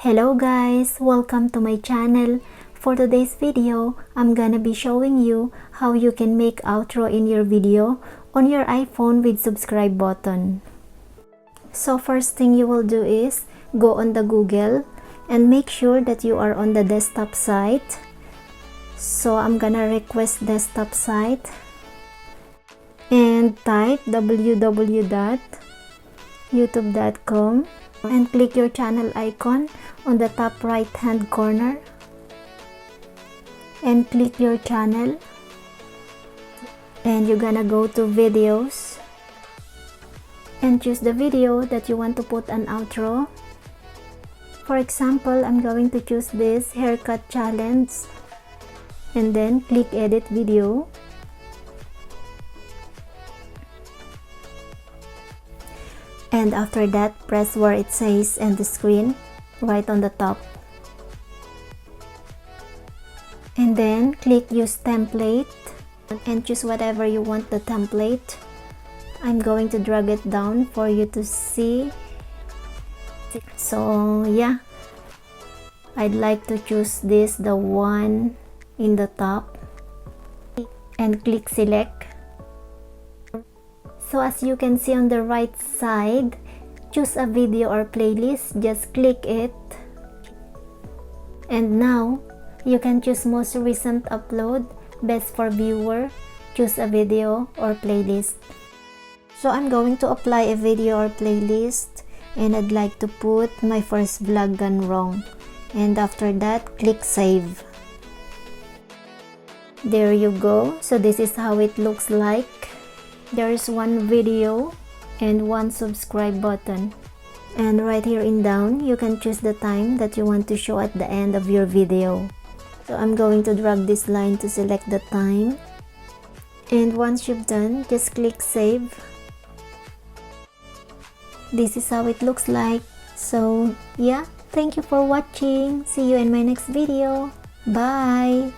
Hello guys, welcome to my channel. For today's video, I'm gonna be showing you how you can make outro in your video on your iPhone with subscribe button. So first thing you will do is go on the Google and make sure that you are on the desktop site. So I'm gonna request desktop site and type www.youtube.com and click your channel icon on the top right hand corner and click your channel, and you're gonna go to videos and choose the video that you want to put an outro. For example, I'm going to choose this haircut challenge and then click edit video. And after that, press where it says end the screen right on the top. And then click use template and choose whatever you want the template. I'm going to drag it down for you to see. So yeah, I'd like to choose this, the one in the top, and click select. So as you can see on the right side, choose a video or playlist, just click it. And now, you can choose most recent upload, best for viewer, choose a video or playlist. So I'm going to apply a video or playlist, and I'd like to put my first vlog gone wrong. And after that, click save. There you go. So this is how it looks like. There is one video and one subscribe button, and right here in down you can choose the time that you want to show at the end of your video. So I'm going to drag this line to select the time, and once you've done, just click save. This is how it looks like. So yeah, thank you for watching. See you in my next video. Bye.